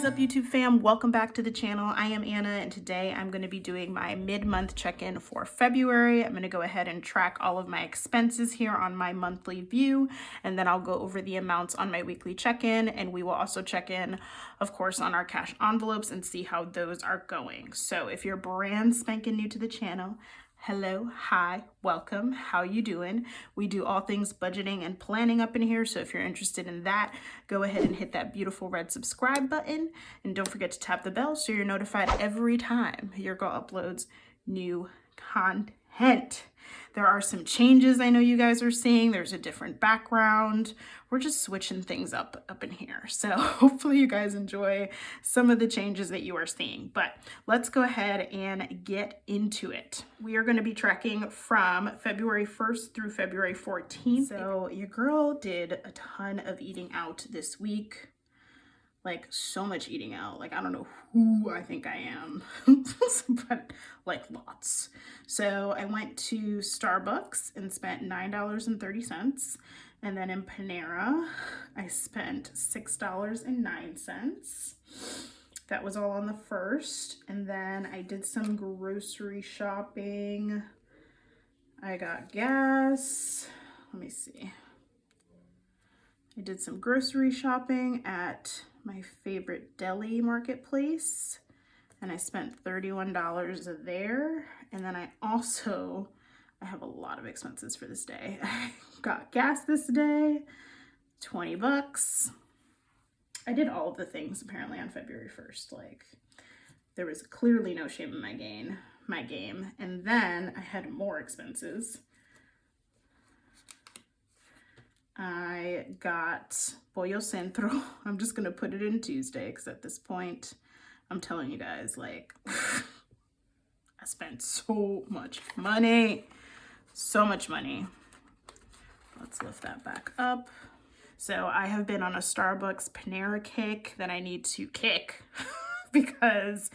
is up, YouTube fam? Welcome back to the channel. I am Anna, and today I'm going to be doing my mid-month check-in for February. I'm going to go ahead and track all of my expenses here on my monthly view, and then I'll go over the amounts on my weekly check-in, and we will also check in, of course, on our cash envelopes and see how those are going. So if you're brand spanking new to the channel, hello, hi, welcome, how you doing? We do all things budgeting and planning up in here, so if you're interested in that, go ahead and hit that beautiful red subscribe button, and don't forget to tap the bell so you're notified every time your girl uploads new content. There are some changes I know you guys are seeing. There's a different background. We're just switching things up in here. So hopefully you guys enjoy some of the changes that you are seeing. But let's go ahead and get into it. We are going to be tracking from February 1st through February 14th. So your girl did a ton of eating out this week. Like, so much eating out. Like, I don't know who I think I am, but like lots. So I went to Starbucks and spent $9.30. And then in Panera, I spent $6.09. That was all on the 1st. And then I did some grocery shopping. I got gas. Let me see. I did some grocery shopping at my favorite deli marketplace, and I spent $31 there. And then I have a lot of expenses for this day. I got gas this day, 20 bucks. I did all of the things apparently on February 1st. Like, there was clearly no shame in my game. And then I had more expenses. I got Pollo Centro. I'm just going to put it in Tuesday because at this point, I'm telling you guys, like, I spent so much money. So much money. Let's lift that back up. So I have been on a Starbucks Panera kick that I need to kick because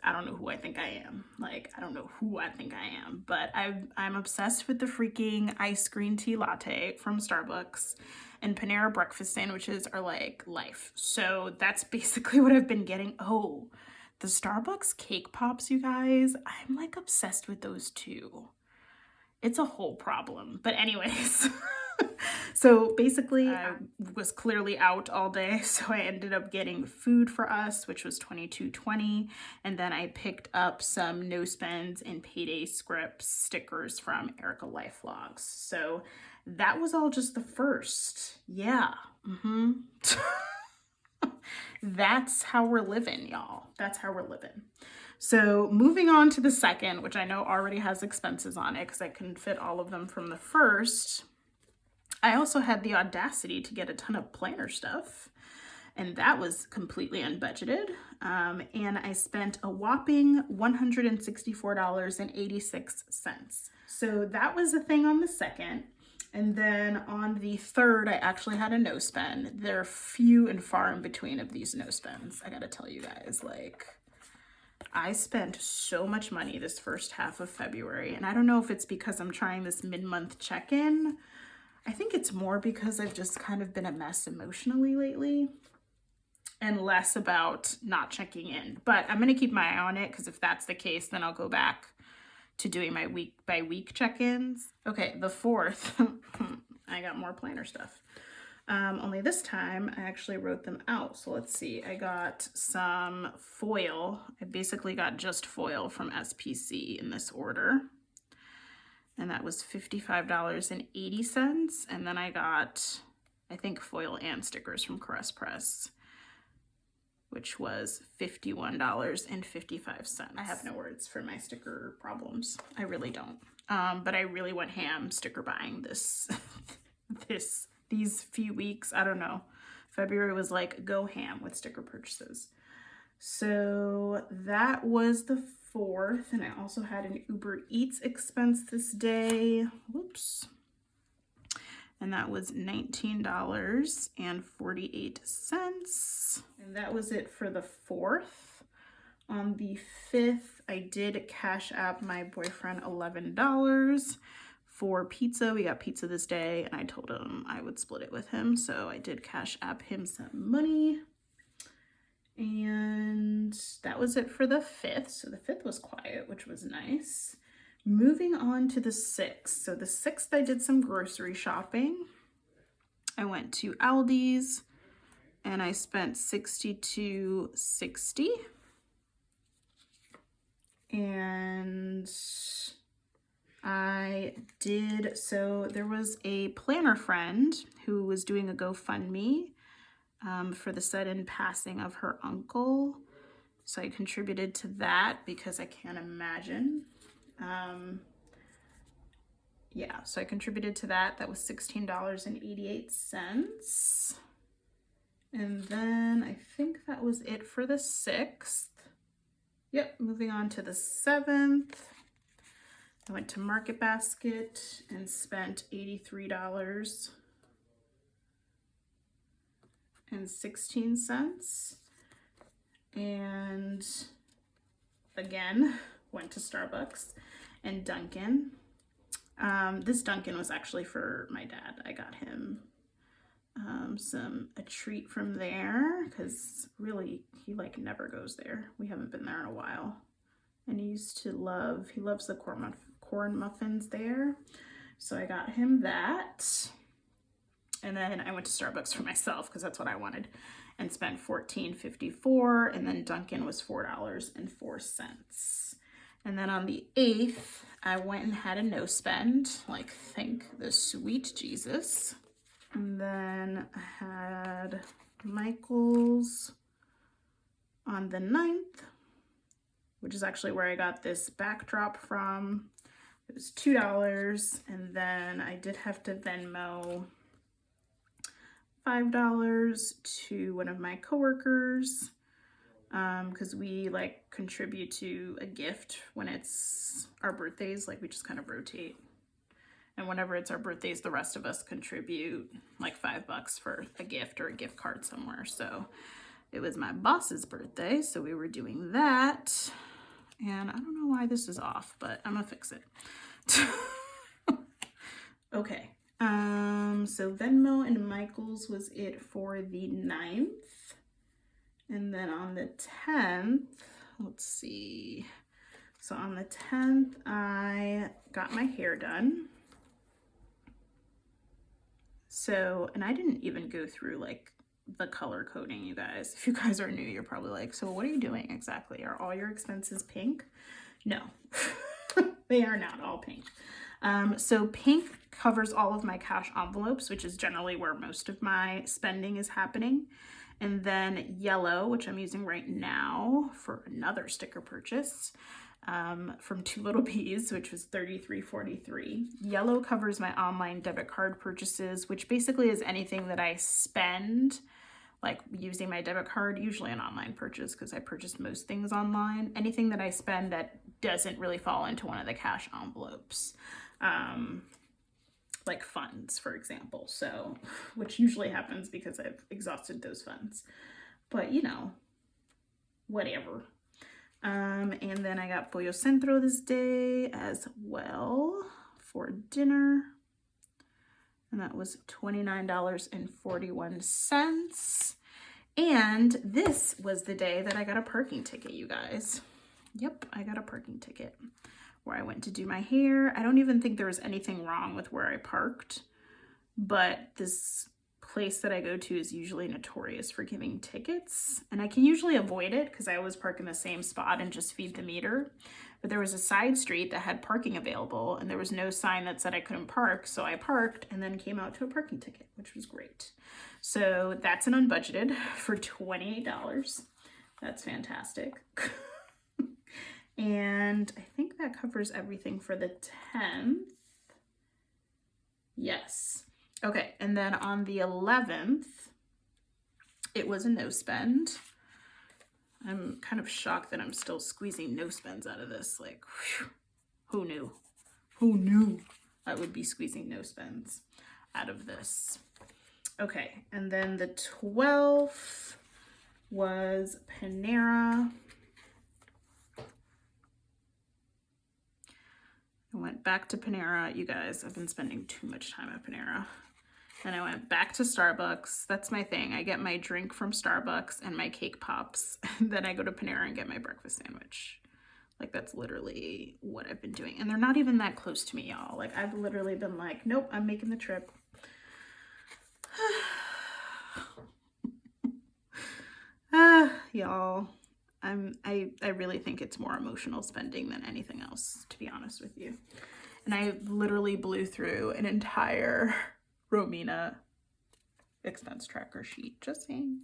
I don't know who I think I am. Like, I don't know who I think I am, but I'm obsessed with the freaking iced green tea latte from Starbucks, and Panera breakfast sandwiches are like life. So that's basically what I've been getting. Oh, the Starbucks cake pops, you guys. I'm like obsessed with those too. It's a whole problem. But anyways, so basically I was clearly out all day, so I ended up getting food for us, which was $22.20, and then I picked up some no spends and payday scripts stickers from Erica Life Vlogs. So that was all just the first. Yeah. That's how we're living, y'all. That's how we're living. So moving on to the second, which I know already has expenses on it because I couldn't fit all of them from the first. I also had the audacity to get a ton of planner stuff, and that was completely unbudgeted. And I spent a whopping $164.86. So that was the thing on the second. And then on the third, I actually had a no spend. They're few and far in between of these no spends. I gotta tell you guys, like, I spent so much money this first half of February, and I don't know if it's because I'm trying this mid-month check-in. I think it's more because I've just kind of been a mess emotionally lately and less about not checking in. But I'm going to keep my eye on it because if that's the case, then I'll go back to doing my week-by-week check-ins. Okay, the fourth, I got more planner stuff. Only this time I actually wrote them out. So let's see, I got some foil. I basically got just foil from SPC in this order. And that was $55.80. And then I got, I think, foil and stickers from Caress Press, which was $51.55. I have no words for my sticker problems. I really don't. But I really went ham sticker buying this, these few weeks. I don't know. February was like go ham with sticker purchases. So that was the fourth, and I also had an Uber Eats expense this day. Whoops. And that was $19.48. And that was it for the fourth. On the 5th, I did Cash App my boyfriend $11 for pizza. We got pizza this day, and I told him I would split it with him, so I did Cash App him some money. And that was it for the 5th. So the 5th was quiet, which was nice. Moving on to the 6th. So the 6th, I did some grocery shopping. I went to Aldi's and I spent $62.60. And so there was a planner friend who was doing a GoFundMe for the sudden passing of her uncle. So I contributed to that because I can't imagine. Yeah, so I contributed to that. That was $16.88. And then I think that was it for the 6th. Yep, moving on to the 7th. I went to Market Basket and spent $83.16. And again, went to Starbucks and Dunkin'. This Dunkin' was actually for my dad. I got him a treat from there because really he like never goes there. We haven't been there in a while. And he loves the corn muffins there. So I got him that. And then I went to Starbucks for myself because that's what I wanted and spent $14.54. And then Dunkin' was $4.04. And then on the 8th, I went and had a no spend, like thank the sweet Jesus. And then I had Michael's on the 9th, which is actually where I got this backdrop from. It was $2. And then I did have to Venmo $5 to one of my coworkers because we like contribute to a gift when it's our birthdays. Like we just kind of rotate. And whenever it's our birthdays, the rest of us contribute like $5 for a gift or a gift card somewhere. So it was my boss's birthday, so we were doing that. And I don't know why this is off, but I'm gonna fix it. Okay. So Venmo and Michael's was it for the 9th. And then on the 10th, let's see. So on the 10th, I got my hair done. So, and I didn't even go through like the color coding, you guys. If you guys are new, you're probably like, so what are you doing exactly? Are all your expenses pink? No, they are not all pink. So pink covers all of my cash envelopes, which is generally where most of my spending is happening. And then yellow, which I'm using right now for another sticker purchase, from Two Little Bees, which was $33.43. Yellow covers my online debit card purchases, which basically is anything that I spend, like using my debit card, usually an online purchase because I purchase most things online. Anything that I spend that doesn't really fall into one of the cash envelopes, like funds, for example. So, which usually happens because I've exhausted those funds, but you know, whatever. And then I got Pollo Centro this day as well for dinner. And that was $29.41. And this was the day that I got a parking ticket, you guys. Yep, I got a parking ticket where I went to do my hair. I don't even think there was anything wrong with where I parked, but this place that I go to is usually notorious for giving tickets, and I can usually avoid it because I always park in the same spot and just feed the meter. But there was a side street that had parking available and there was no sign that said I couldn't park, so I parked and then came out to a parking ticket, which was great. So that's an unbudgeted for $28. That's fantastic. And I think that covers everything for the 10th. Yes. Okay, and then on the 11th, it was a no spend. I'm kind of shocked that I'm still squeezing no spends out of this. Like, whew, who knew? Who knew I would be squeezing no spends out of this? Okay, and then the 12th was Panera. I went back to Panera. You guys, I've been spending too much time at Panera. Then I went back to Starbucks. That's my thing. I get my drink from Starbucks and my cake pops. Then I go to Panera and get my breakfast sandwich. Like, that's literally what I've been doing. And they're not even that close to me, y'all. Like, I've literally been like, nope, I'm making the trip. Y'all, I really think it's more emotional spending than anything else, to be honest with you. And I literally blew through an entire Romina expense tracker sheet, just saying.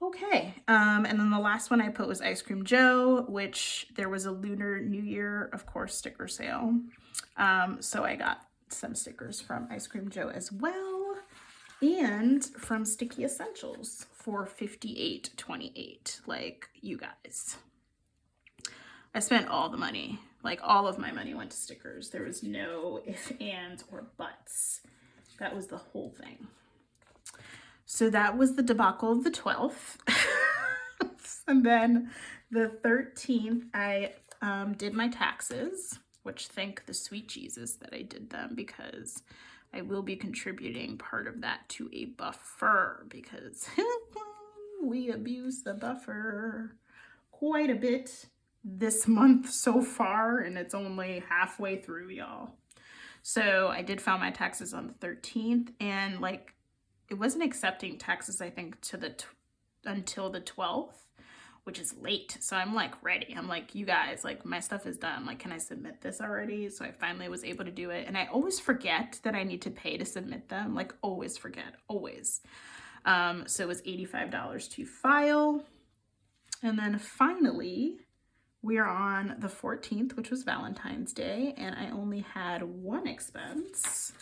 Okay, and then the last one I put was Ice Cream Joe, which there was a Lunar New Year, of course, sticker sale. So I got some stickers from Ice Cream Joe as well, and from Sticky Essentials for $58.28. Like, you guys, I spent all the money. Like, all of my money went to stickers. There was no ifs, ands, or buts. That was the whole thing. So that was the debacle of the 12th. And then the 13th, I did my taxes, which thank the sweet Jesus that I did them, because I will be contributing part of that to a buffer, because we abuse the buffer quite a bit this month so far, and it's only halfway through, y'all. So I did file my taxes on the 13th, and like, it wasn't accepting taxes, I think, to the until the 12th, which is late. So I'm like ready. I'm like, you guys, like, my stuff is done. Like, can I submit this already? So I finally was able to do it. And I always forget that I need to pay to submit them. Like, always forget, always. So it was $85 to file. And then finally, we are on the 14th, which was Valentine's Day. And I only had one expense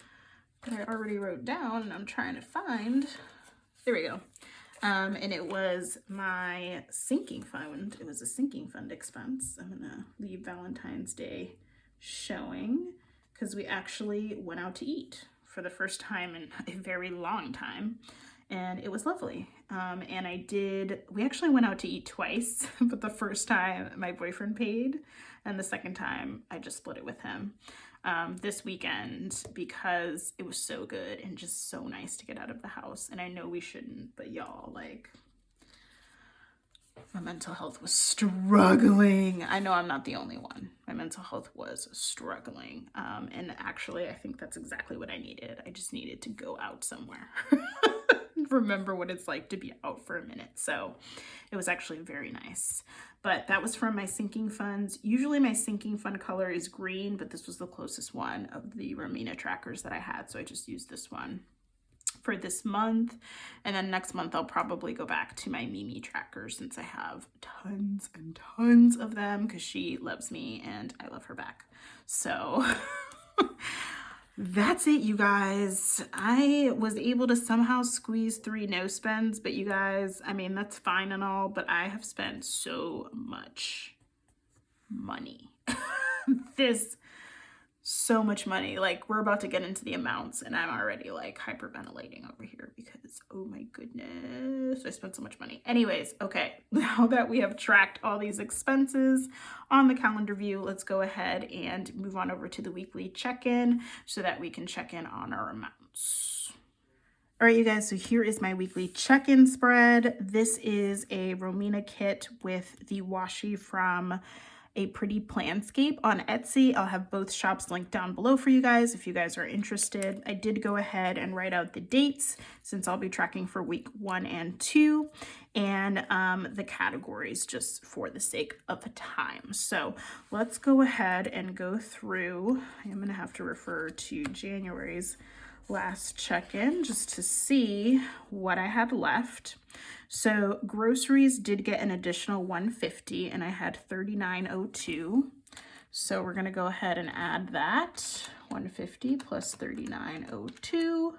that I already wrote down, and I'm trying to find. There we go. And it was my sinking fund. It was a sinking fund expense. I'm gonna leave Valentine's Day showing, because we actually went out to eat for the first time in a very long time, and it was lovely. And we actually went out to eat twice, but the first time my boyfriend paid, and the second time I just split it with him. This weekend, because it was so good and just so nice to get out of the house. And I know we shouldn't, but y'all, like, my mental health was struggling. I know I'm not the only one. My mental health was struggling. And actually, I think that's exactly what I needed. I just needed to go out somewhere. Remember what it's like to be out for a minute. So it was actually very nice. But that was from my sinking funds. Usually my sinking fund color is green, but this was the closest one of the Romina trackers that I had. So I just used this one for this month. And then next month, I'll probably go back to my Mimi trackers, since I have tons and tons of them, because she loves me and I love her back. So that's it, you guys. I was able to somehow squeeze 3 no spends, but you guys, I mean, that's fine and all, but I have spent so much money. So much money. Like, we're about to get into the amounts, and I'm already like hyperventilating over here because, oh my goodness, I spent so much money. Anyways, okay, now that we have tracked all these expenses on the calendar view, let's go ahead and move on over to the weekly check-in so that we can check in on our amounts. All right, you guys, so here is my weekly check-in spread. This is a Romina kit with the washi from A Pretty Planscape on Etsy. I'll have both shops linked down below for you guys if you guys are interested. I did go ahead and write out the dates, since I'll be tracking for week 1 and 2, and the categories, just for the sake of time. So let's go ahead and go through. I'm gonna have to refer to January's last check-in just to see what I had left. So groceries did get an additional $150, and I had $39.02. So we're gonna go ahead and add that $150 plus $39.02,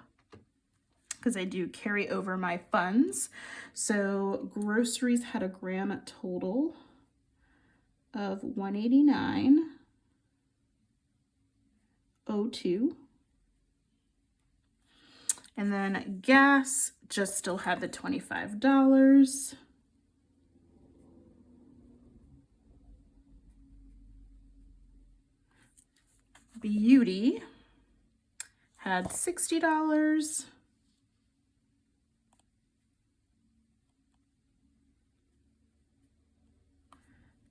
because I do carry over my funds. So groceries had a grand total of $189.02. And then gas just still had the $25. Beauty had $60.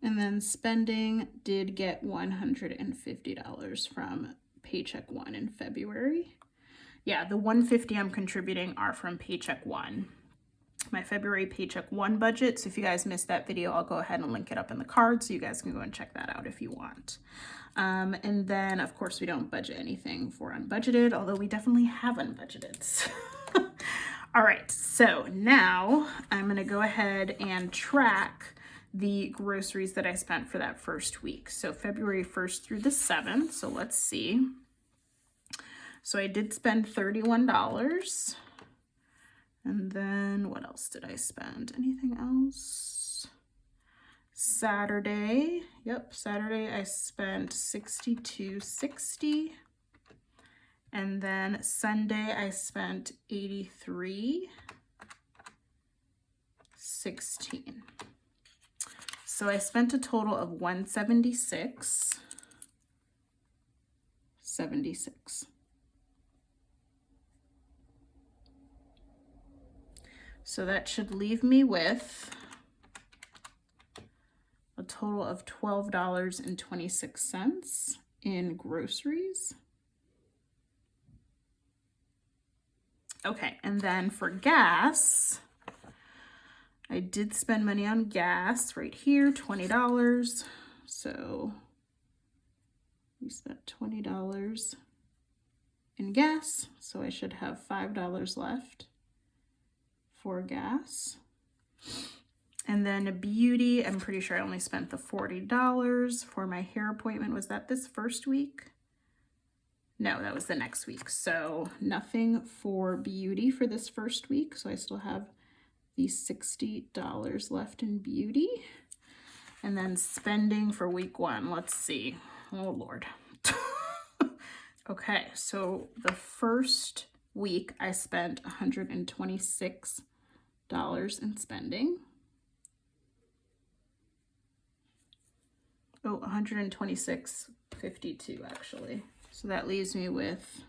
And then spending did get $150 from Paycheck One in February. Yeah, the $150 I'm contributing are from Paycheck One, my February Paycheck One budget. So if you guys missed that video, I'll go ahead and link it up in the card so you guys can go and check that out if you want. And then of course we don't budget anything for unbudgeted, although we definitely have unbudgeted. All right, so now I'm gonna go ahead and track the groceries that I spent for that first week. So February 1st through the 7th, so let's see. So I did spend $31. And then what else did I spend? Anything else? Saturday, Saturday I spent $62.60. And then Sunday I spent $83.16. So I spent a total of $176.76. So that should leave me with a total of $12.26 in groceries. Okay, and then for gas, I did spend money on gas right here, $20. So we spent $20 in gas, so I should have $5 left for gas. And then beauty, I'm pretty sure I only spent the $40 for my hair appointment. Was that this first week? No, that was the next week. So nothing for beauty for this first week. So I still have the $60 left in beauty. And then spending for week one, let's see. Oh Lord. Okay, so the first week I spent $126 in spending. Oh, $126.52 actually. So that leaves me with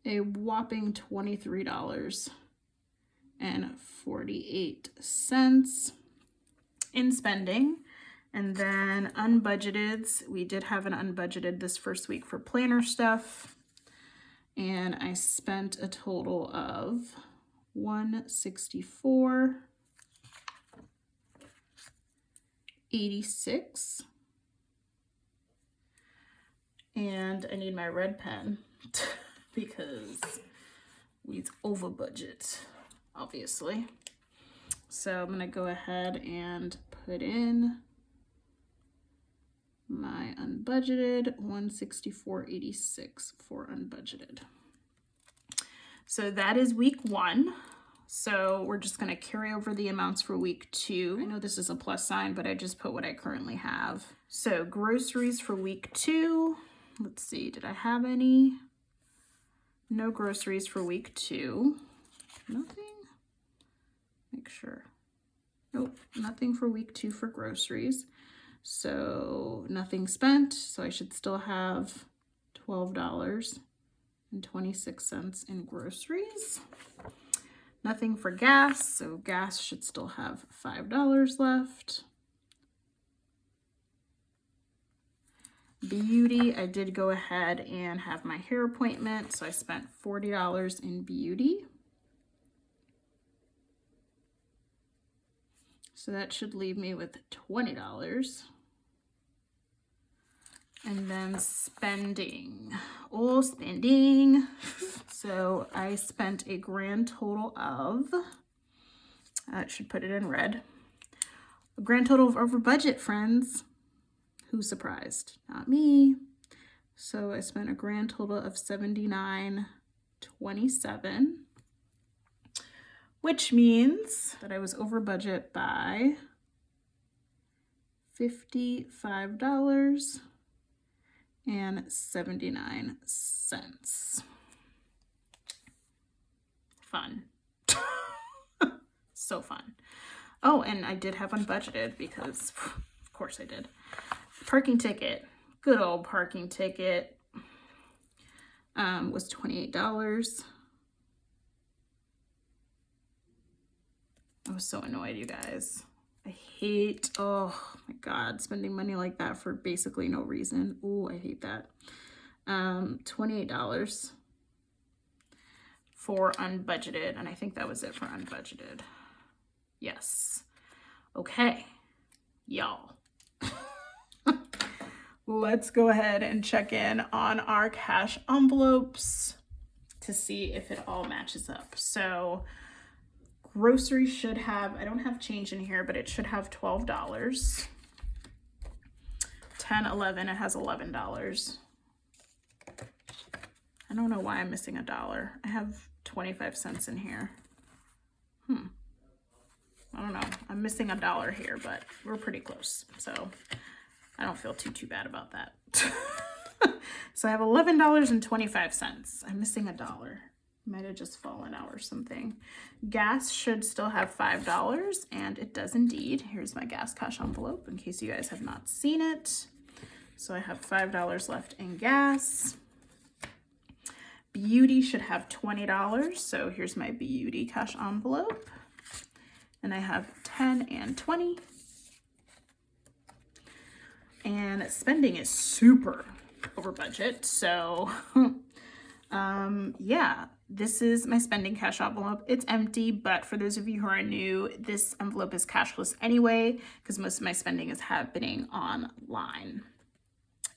a whopping $23.48 in spending. And then unbudgeteds, we did have an unbudgeted this first week for planner stuff. And I spent a total of $164.86. And I need my red pen because it's over budget, obviously. So I'm gonna go ahead and put in my unbudgeted, $164.86 for unbudgeted. So that is week one. So we're just gonna carry over the amounts for week two. I know this is a plus sign, but I just put what I currently have. So groceries for week two. Let's see, did I have any? No groceries for week two. Nothing? Make sure. Nope, nothing for week two for groceries. So nothing spent, so I should still have $12.26 in groceries. Nothing for gas, so gas should still have $5 left. Beauty, I did go ahead and have my hair appointment, so I spent $40 in beauty. So that should leave me with $20. And then spending. Oh, spending. So I spent a grand total of, I should put it in red, a grand total of over budget, friends. Who's surprised? Not me. So I spent a grand total of $79.27, which means that I was over budget by $55.79. Fun. So fun. Oh, and I did have unbudgeted because, of course I did. Parking ticket. Good old parking ticket. was $28. I was so annoyed, you guys. I hate, oh my God, spending money like that for basically no reason. Oh, I hate that. $28 for unbudgeted, and I think that was it for unbudgeted. Yes. Okay, y'all. Let's go ahead and check in on our cash envelopes to see if it all matches up. So groceries should have, I don't have change in here, but it should have $12. 10, 11, it has $11. I don't know why I'm missing $1. I have 25 cents in here. I don't know. I'm missing $1 here, but we're pretty close. So I don't feel too bad about that. So I have $11.25. I'm missing $1. Might have just fallen out or something. Gas should still have $5, and it does indeed. Here's my gas cash envelope in case you guys have not seen it. So I have $5 left in gas. Beauty should have $20. So here's my beauty cash envelope. And I have 10 and 20. And spending is super over budget. So yeah, this is my spending cash envelope. It's empty, but for those of you who are new, this envelope is cashless anyway, because most of my spending is happening online.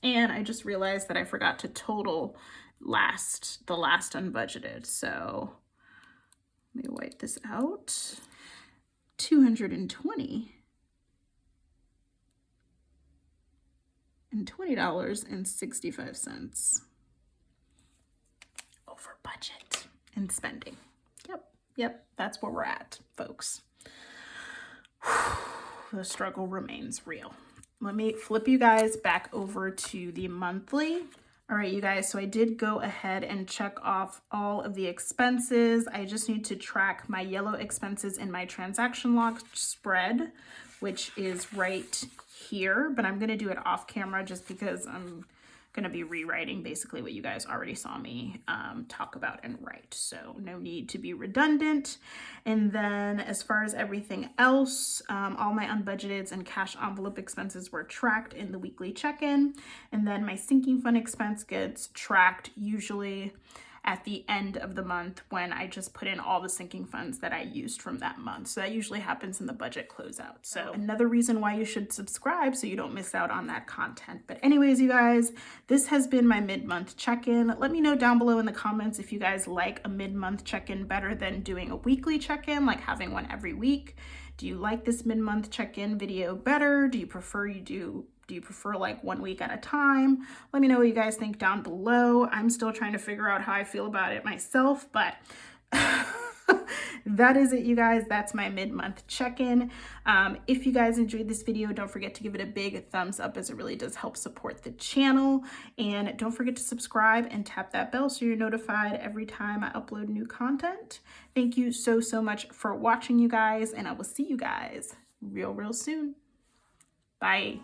And I just realized that I forgot to total the last unbudgeted. So let me wipe this out. 220 and $20.65 over budget in spending. Yep, that's where we're at, folks. The struggle remains real. Let me flip you guys back over to the monthly. All right, you guys, so I did go ahead and check off all of the expenses. I just need to track my yellow expenses in my transaction log spread, which is right here, but I'm gonna do it off camera just because I'm gonna be rewriting basically what you guys already saw me talk about and write. So no need to be redundant. And then as far as everything else, all my unbudgeted and cash envelope expenses were tracked in the weekly check-in. And then my sinking fund expense gets tracked usually at the end of the month when I just put in all the sinking funds that I used from that month. So that usually happens in the budget closeout. So another reason why you should subscribe so you don't miss out on that content. But anyways, you guys, this has been my mid-month check-in. Let me know down below in the comments if you guys like a mid-month check-in better than doing a weekly check-in, like having one every week. Do you like this mid-month check-in video better? Do you prefer like 1 week at a time? Let me know what you guys think down below. I'm still trying to figure out how I feel about it myself, but that is it, you guys. That's my mid-month check-in. If you guys enjoyed this video, don't forget to give it a big thumbs up, as it really does help support the channel. And don't forget to subscribe and tap that bell so you're notified every time I upload new content. Thank you so much for watching, you guys, and I will see you guys real soon. Bye.